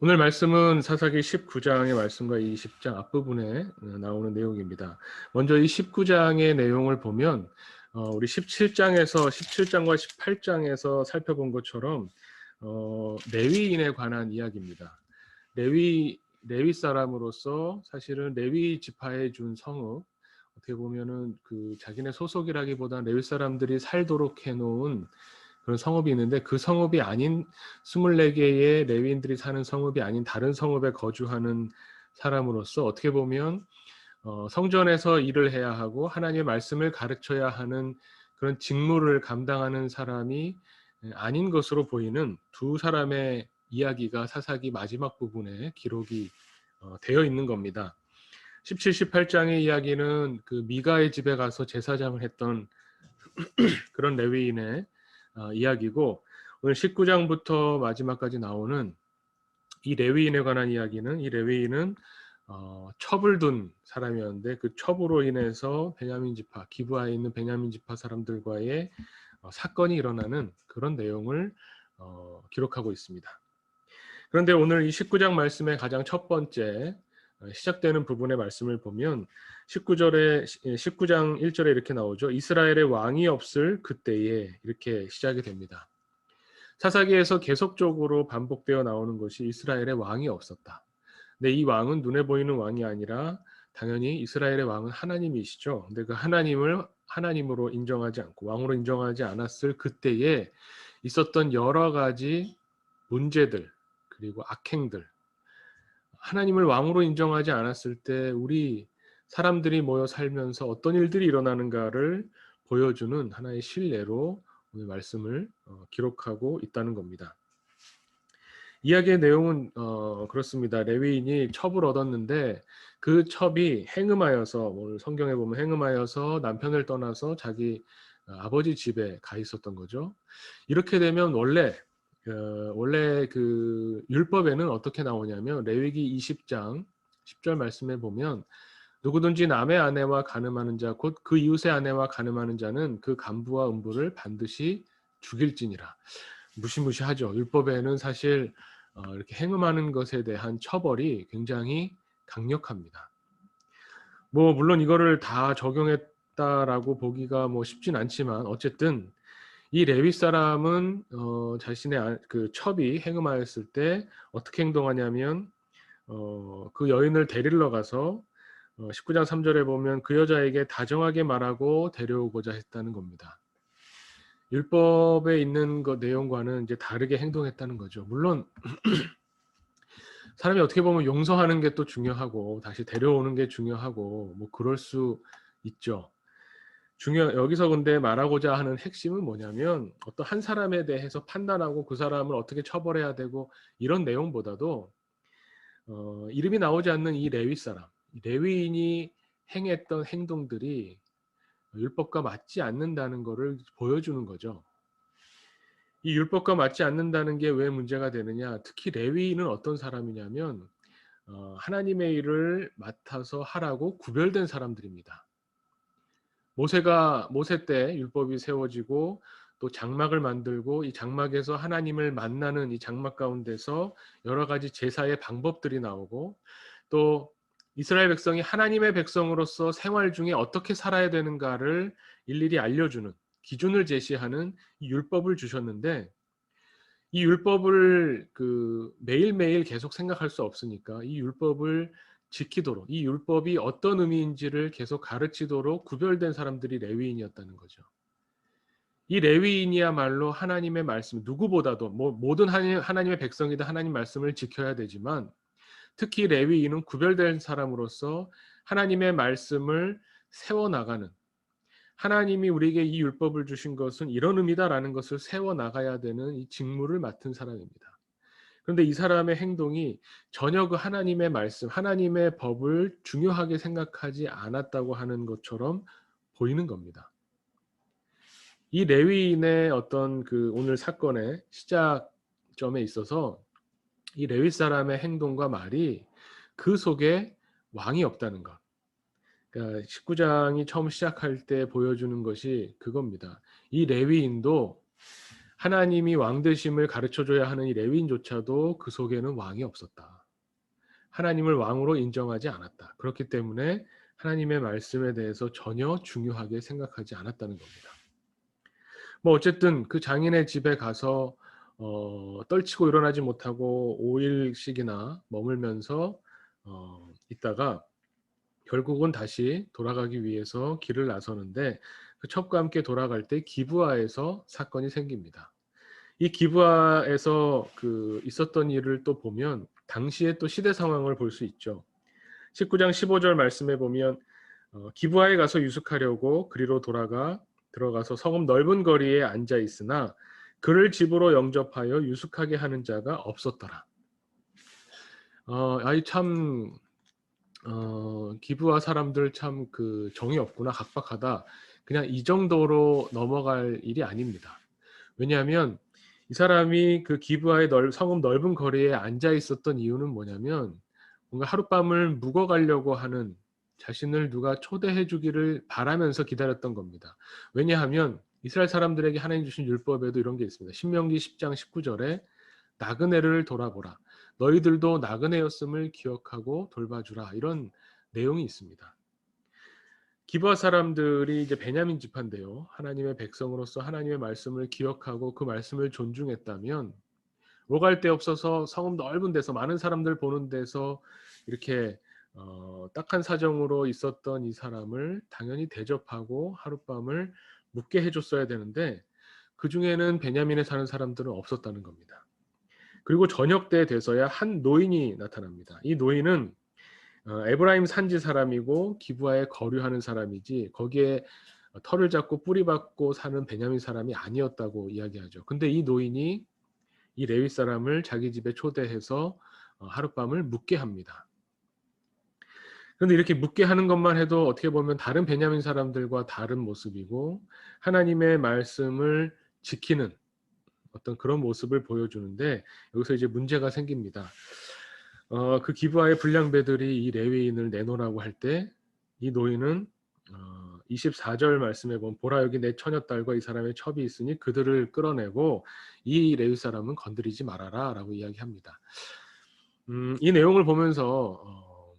오늘 말씀은 사사기 19장의 말씀과 이 20장 앞부분에 나오는 내용입니다. 먼저 이 19장의 내용을 보면 우리 17장과 18장에서 살펴본 것처럼 레위인에 관한 이야기입니다. 레위 사람으로서 사실은 레위 지파에 준 성읍, 어떻게 보면은 그 자기네 소속이라기보다는 레위 사람들이 살도록 해놓은 그런 성읍이 있는데, 그 성읍이 아닌 24개의 레위인들이 사는 성읍이 아닌 다른 성읍에 거주하는 사람으로서 어떻게 보면 성전에서 일을 해야 하고 하나님의 말씀을 가르쳐야 하는 그런 직무를 감당하는 사람이 아닌 것으로 보이는 두 사람의 이야기가 사사기 마지막 부분에 기록이 되어 있는 겁니다. 17, 18장의 이야기는 그 미가의 집에 가서 제사장을 했던 그런 레위인의 이야기고, 오늘 19장부터 마지막까지 나오는 이 레위인에 관한 이야기는, 이 레위인은 첩을 둔 사람이었는데 그 첩으로 인해서 베냐민 지파, 기브아에 있는 베냐민 지파 사람들과의 사건이 일어나는 그런 내용을 기록하고 있습니다. 그런데 오늘 이 19장 말씀의 가장 첫 번째 시작되는 부분의 말씀을 보면 19장 1절에 이렇게 나오죠. 이스라엘의 왕이 없을 그때에, 이렇게 시작이 됩니다. 사사기에서 계속적으로 반복되어 나오는 것이 이스라엘의 왕이 없었다. 근데 이 왕은 눈에 보이는 왕이 아니라 당연히 이스라엘의 왕은 하나님이시죠. 근데 그 하나님을 하나님으로 인정하지 않고 왕으로 인정하지 않았을 그때에 있었던 여러 가지 문제들, 그리고 악행들, 하나님을 왕으로 인정하지 않았을 때 우리 사람들이 모여 살면서 어떤 일들이 일어나는가를 보여주는 하나의 실례로 오늘 말씀을 기록하고 있다는 겁니다. 이야기의 내용은 그렇습니다. 레위인이 첩을 얻었는데 그 첩이 행음하여서, 오늘 성경에 보면 행음하여서 남편을 떠나서 자기 아버지 집에 가 있었던 거죠. 이렇게 되면 원래 그 율법에는 어떻게 나오냐면 레위기 20장 10절 말씀에 보면 누구든지 남의 아내와 간음하는 자 곧 그 이웃의 아내와 간음하는 자는 그 간부와 음부를 반드시 죽일지니라. 무시무시하죠. 율법에는 사실 이렇게 행음하는 것에 대한 처벌이 굉장히 강력합니다. 뭐 물론 이거를 다 적용했다라고 보기가 뭐 쉽진 않지만, 어쨌든 이 레위 사람은 자신의 그 첩이 행음하였을 때 어떻게 행동하냐면 그 여인을 데리러 가서 19장 3절에 보면 그 여자에게 다정하게 말하고 데려오고자 했다는 겁니다. 율법에 있는 그 내용과는 이제 다르게 행동했다는 거죠. 물론 사람이 어떻게 보면 용서하는 게 또 중요하고 다시 데려오는 게 중요하고 뭐 그럴 수 있죠. 여기서 근데 말하고자 하는 핵심은 뭐냐면, 어떤 한 사람에 대해서 판단하고 그 사람을 어떻게 처벌해야 되고 이런 내용보다도 이름이 나오지 않는 이 레위 사람, 레위인이 행했던 행동들이 율법과 맞지 않는다는 것을 보여주는 거죠. 이 율법과 맞지 않는다는 게 왜 문제가 되느냐? 특히 레위인은 어떤 사람이냐면 하나님의 일을 맡아서 하라고 구별된 사람들입니다. 모세 때 율법이 세워지고 또 장막을 만들고 이 장막에서 하나님을 만나는 이 장막 가운데서 여러 가지 제사의 방법들이 나오고, 또 이스라엘 백성이 하나님의 백성으로서 생활 중에 어떻게 살아야 되는가를 일일이 알려주는, 기준을 제시하는 이 율법을 주셨는데, 이 율법을 그 매일매일 계속 생각할 수 없으니까 이 율법을 지키도록, 이 율법이 어떤 의미인지를 계속 가르치도록 구별된 사람들이 레위인이었다는 거죠. 이 레위인이야말로 하나님의 말씀, 누구보다도 모든 하나님의 백성이다 하나님 말씀을 지켜야 되지만, 특히 레위인은 구별된 사람으로서 하나님의 말씀을 세워나가는, 하나님이 우리에게 이 율법을 주신 것은 이런 의미다라는 것을 세워나가야 되는 이 직무를 맡은 사람입니다. 그런데 이 사람의 행동이 전혀 그 하나님의 말씀, 하나님의 법을 중요하게 생각하지 않았다고 하는 것처럼 보이는 겁니다. 이 레위인의 어떤 그 오늘 사건의 시작점에 있어서 이 레위 사람의 행동과 말이 그 속에 왕이 없다는 것. 그러니까 19장이 처음 시작할 때 보여주는 것이 그겁니다. 이 레위인도 하나님이 왕 되심을 가르쳐줘야 하는 이 레위인조차도 그 속에는 왕이 없었다. 하나님을 왕으로 인정하지 않았다. 그렇기 때문에 하나님의 말씀에 대해서 전혀 중요하게 생각하지 않았다는 겁니다. 뭐 어쨌든 그 장인의 집에 가서 떨치고 일어나지 못하고 5일씩이나 머물면서 있다가 결국은 다시 돌아가기 위해서 길을 나서는데 그 첩과 함께 돌아갈 때 기브아에서 사건이 생깁니다. 이 기브아에서 그 있었던 일을 또 보면 당시의 또 시대 상황을 볼 수 있죠. 19장 15절 말씀에 보면 기브아에 가서 유숙하려고 그리로 들어가서 성읍 넓은 거리에 앉아 있으나 그를 집으로 영접하여 유숙하게 하는 자가 없었더라. 아이 참 기브아 사람들 참 그 정이 없구나, 각박하다. 그냥 이 정도로 넘어갈 일이 아닙니다. 왜냐하면 이 사람이 그 기브아의 성읍 넓은 거리에 앉아 있었던 이유는 뭐냐면 뭔가 하룻밤을 묵어 가려고 하는, 자신을 누가 초대해 주기를 바라면서 기다렸던 겁니다. 왜냐하면 이스라엘 사람들에게 하나님 주신 율법에도 이런 게 있습니다. 신명기 10장 19절에 나그네를 돌아보라. 너희들도 나그네였음을 기억하고 돌봐주라. 이런 내용이 있습니다. 기브아 사람들이 이제 베냐민 지파인데요. 하나님의 백성으로서 하나님의 말씀을 기억하고 그 말씀을 존중했다면 오갈 데 없어서 성읍 넓은 데서 많은 사람들 보는 데서 이렇게 딱한 사정으로 있었던 이 사람을 당연히 대접하고 하룻밤을 묵게 해줬어야 되는데 그 중에는 베냐민에 사는 사람들은 없었다는 겁니다. 그리고 저녁 때 돼서야 한 노인이 나타납니다. 이 노인은 에브라임 산지 사람이고 기브아에 거류하는 사람이지 거기에 터를 잡고 뿌리 박고 사는 베냐민 사람이 아니었다고 이야기하죠. 근데 이 노인이 이 레위 사람을 자기 집에 초대해서 하룻밤을 묵게 합니다. 그런데 이렇게 묵게 하는 것만 해도 어떻게 보면 다른 베냐민 사람들과 다른 모습이고 하나님의 말씀을 지키는 어떤 그런 모습을 보여주는데 여기서 이제 문제가 생깁니다. 그 기브아의 불량배들이 이 레위인을 내놓으라고 할 때 이 노인은 24절 말씀에 보면 보라 여기 내 처녀딸과 이 사람의 첩이 있으니 그들을 끌어내고 이 레위 사람은 건드리지 말아라 라고 이야기합니다. 이 내용을 보면서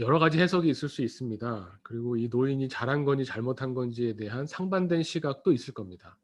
여러 가지 해석이 있을 수 있습니다. 그리고 이 노인이 잘한 건지 잘못한 건지에 대한 상반된 시각도 있을 겁니다.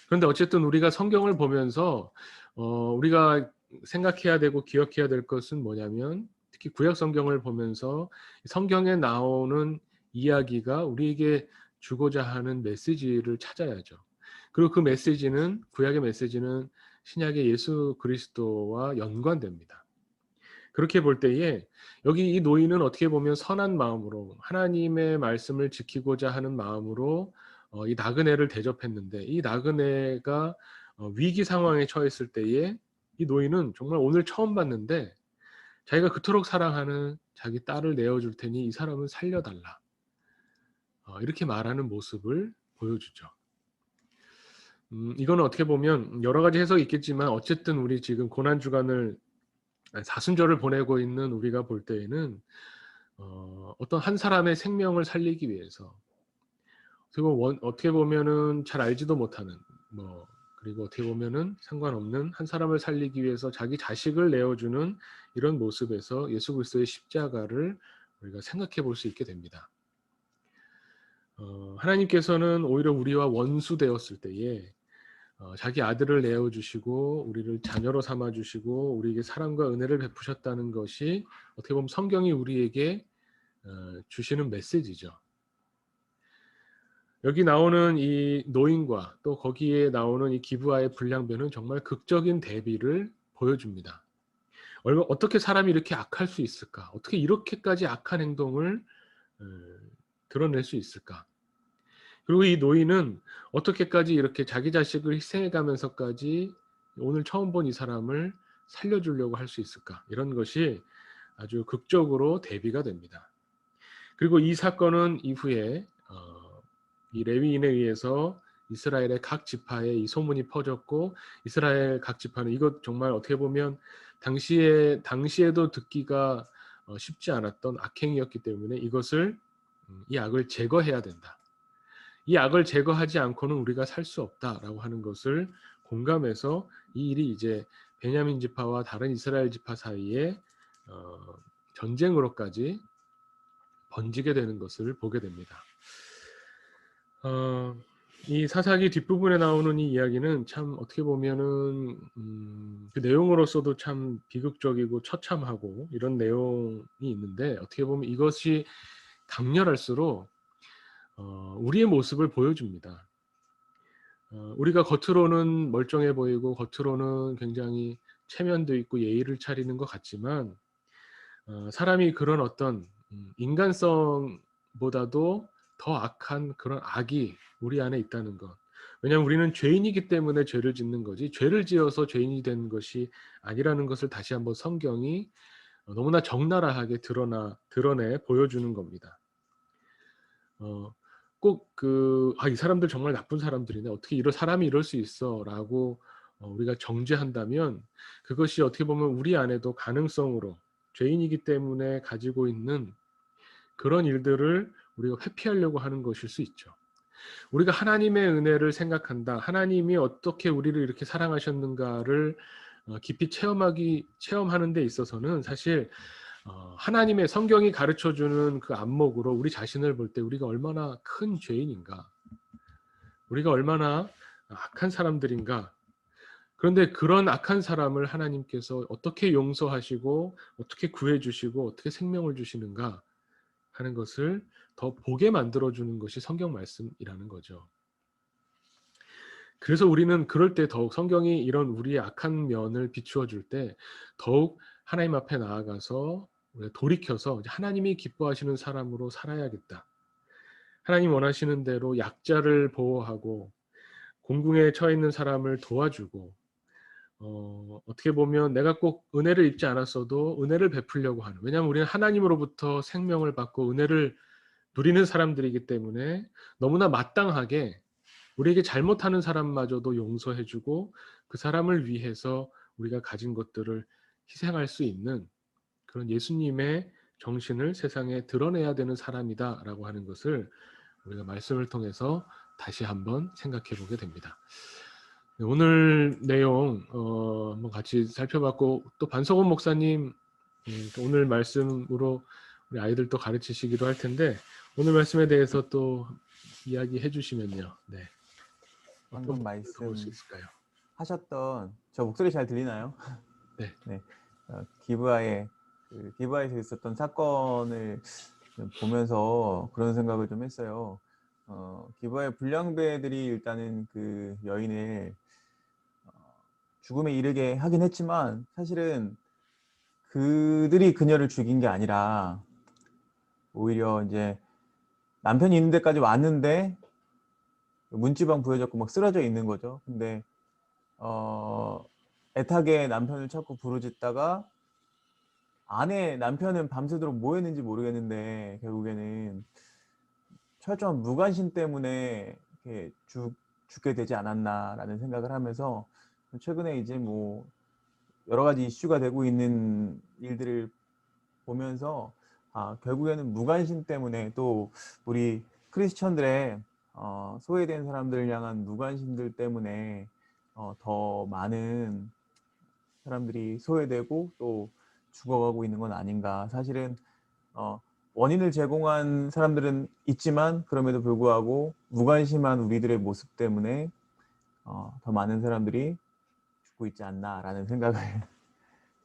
그런데 어쨌든 우리가 성경을 보면서 우리가 생각해야 되고 기억해야 될 것은 뭐냐면 특히 구약 성경을 보면서 성경에 나오는 이야기가 우리에게 주고자 하는 메시지를 찾아야죠. 그리고 그 메시지는 구약의 메시지는 신약의 예수 그리스도와 연관됩니다. 그렇게 볼 때에 여기 이 노인은 어떻게 보면 선한 마음으로 하나님의 말씀을 지키고자 하는 마음으로 이 나그네를 대접했는데 이 나그네가 위기 상황에 처했을 때에 이 노인은 정말 오늘 처음 봤는데 자기가 그토록 사랑하는 자기 딸을 내어줄 테니 이 사람을 살려달라. 이렇게 말하는 모습을 보여주죠. 이거는 어떻게 보면 여러 가지 해석이 있겠지만 어쨌든 우리 지금 고난주간을 사순절을 보내고 있는 우리가 볼 때에는 어떤 한 사람의 생명을 살리기 위해서 그리고 어떻게 보면은 잘 알지도 못하는 그리고 어떻게 보면은 상관없는 한 사람을 살리기 위해서 자기 자식을 내어주는 이런 모습에서 예수 그리스도의 십자가를 우리가 생각해 볼 수 있게 됩니다. 하나님께서는 오히려 우리와 원수 되었을 때에 자기 아들을 내어주시고 우리를 자녀로 삼아주시고 우리에게 사랑과 은혜를 베푸셨다는 것이 어떻게 보면 성경이 우리에게 주시는 메시지죠. 여기 나오는 이 노인과 또 거기에 나오는 이 기브아의 불량배는 정말 극적인 대비를 보여줍니다. 어떻게 사람이 이렇게 악할 수 있을까? 어떻게 이렇게까지 악한 행동을 드러낼 수 있을까? 그리고 이 노인은 어떻게까지 이렇게 자기 자식을 희생해가면서까지 오늘 처음 본 이 사람을 살려주려고 할 수 있을까? 이런 것이 아주 극적으로 대비가 됩니다. 그리고 이 사건은 이후에 이 레위인에 의해서 이스라엘의 각 지파에 이 소문이 퍼졌고 이스라엘 각 지파는 이것 정말 어떻게 보면 당시에도 듣기가 쉽지 않았던 악행이었기 때문에 이 악을 제거해야 된다. 이 악을 제거하지 않고는 우리가 살 수 없다라고 하는 것을 공감해서 이 일이 이제 베냐민 지파와 다른 이스라엘 지파 사이에 전쟁으로까지 번지게 되는 것을 보게 됩니다. 이 사사기 뒷부분에 나오는 이 이야기는 참 어떻게 보면은 그 내용으로서도 참 비극적이고 처참하고 이런 내용이 있는데, 어떻게 보면 이것이 강렬할수록 우리의 모습을 보여줍니다. 우리가 겉으로는 멀쩡해 보이고 겉으로는 굉장히 체면도 있고 예의를 차리는 것 같지만 사람이 그런 어떤 인간성보다도 더 악한 그런 악이 우리 안에 있다는 것. 왜냐하면 우리는 죄인이기 때문에 죄를 짓는 거지, 죄를 지어서 죄인이 된 것이 아니라는 것을 다시 한번 성경이 너무나 적나라하게 드러내 보여주는 겁니다. 꼭 이 사람들 정말 나쁜 사람들이네, 어떻게 이런 사람이 이럴 수 있어라고 우리가 정죄한다면, 그것이 어떻게 보면 우리 안에도 가능성으로 죄인이기 때문에 가지고 있는 그런 일들을 우리가 회피하려고 하는 것일 수 있죠. 우리가 하나님의 은혜를 생각한다, 하나님이 어떻게 우리를 이렇게 사랑하셨는가를 깊이 체험하는 데 있어서는 사실 하나님의 성경이 가르쳐주는 그 안목으로 우리 자신을 볼 때 우리가 얼마나 큰 죄인인가, 우리가 얼마나 악한 사람들인가. 그런데 그런 악한 사람을 하나님께서 어떻게 용서하시고 어떻게 구해주시고 어떻게 생명을 주시는가 하는 것을 더 보게 만들어주는 것이 성경 말씀이라는 거죠. 그래서 우리는 그럴 때 더욱 성경이 이런 우리의 악한 면을 비추어 줄 때 더욱 하나님 앞에 나아가서 우리가 돌이켜서 하나님이 기뻐하시는 사람으로 살아야겠다. 하나님 원하시는 대로 약자를 보호하고 공궁에 처해 있는 사람을 도와주고 어떻게 보면 내가 꼭 은혜를 입지 않았어도 은혜를 베풀려고 하는, 왜냐하면 우리는 하나님으로부터 생명을 받고 은혜를 누리는 사람들이기 때문에 너무나 마땅하게 우리에게 잘못하는 사람마저도 용서해주고 그 사람을 위해서 우리가 가진 것들을 희생할 수 있는 그런 예수님의 정신을 세상에 드러내야 되는 사람이다라고 하는 것을 우리가 말씀을 통해서 다시 한번 생각해 보게 됩니다. 오늘 내용 한번 같이 살펴봤고, 또 반석원 목사님 오늘 말씀으로 우리 아이들도 가르치시기도 할 텐데 오늘 말씀에 대해서 또 이야기해 주시면요. 네. 어떤 방금 부분을 더 볼 수 있을까요? 하셨던, 저 목소리 잘 들리나요? 네. 네. 기브아에서 있었던 사건을 보면서 그런 생각을 좀 했어요. 기브아의 불량배들이 일단은 그 여인을 죽음에 이르게 하긴 했지만, 사실은 그들이 그녀를 죽인 게 아니라 오히려 이제 남편이 있는 데까지 왔는데 문지방 부여잡고 막 쓰러져 있는 거죠. 근데 애타게 남편을 찾고 부르짖다가 남편은 밤새도록 뭐 했는지 모르겠는데 결국에는 철저한 무관심 때문에 이렇게 죽게 되지 않았나라는 생각을 하면서, 최근에 이제 뭐 여러 가지 이슈가 되고 있는 일들을 보면서 결국에는 무관심 때문에, 또 우리 크리스천들의 소외된 사람들을 향한 무관심들 때문에 더 많은 사람들이 소외되고 또 죽어가고 있는 건 아닌가. 사실은 원인을 제공한 사람들은 있지만 그럼에도 불구하고 무관심한 우리들의 모습 때문에 더 많은 사람들이 죽고 있지 않나라는 생각을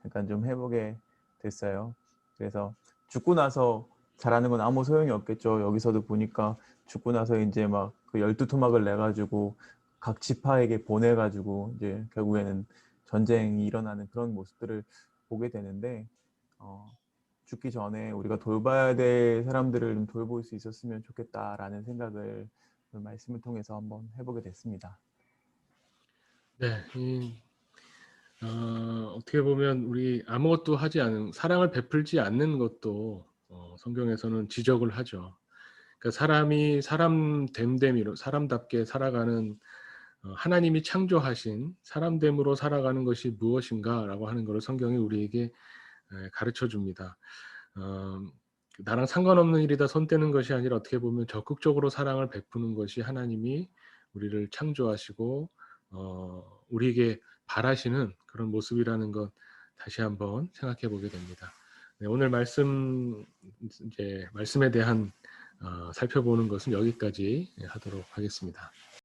잠깐 좀 해보게 됐어요. 그래서 죽고 나서 잘하는 건 아무 소용이 없겠죠. 여기서도 보니까 죽고 나서 이제 막 그 12토막을 내가지고 각 지파에게 보내가지고 이제 결국에는 전쟁이 일어나는 그런 모습들을 보게 되는데, 죽기 전에 우리가 돌봐야 될 사람들을 좀 돌볼 수 있었으면 좋겠다라는 생각을 말씀을 통해서 한번 해보게 됐습니다. 네. 어떻게 보면 우리 아무것도 하지 않은, 사랑을 베풀지 않는 것도 성경에서는 지적을 하죠. 그러니까 사람이 사람됨됨이로 사람답게 살아가는, 하나님이 창조하신 사람됨으로 살아가는 것이 무엇인가라고 하는 것을 성경이 우리에게 가르쳐 줍니다. 나랑 상관없는 일이다 손 떼는 것이 아니라 어떻게 보면 적극적으로 사랑을 베푸는 것이 하나님이 우리를 창조하시고 우리에게 바라시는 그런 모습이라는 것 다시 한번 생각해 보게 됩니다. 네, 오늘 말씀에 대한 살펴보는 것은 여기까지 하도록 하겠습니다.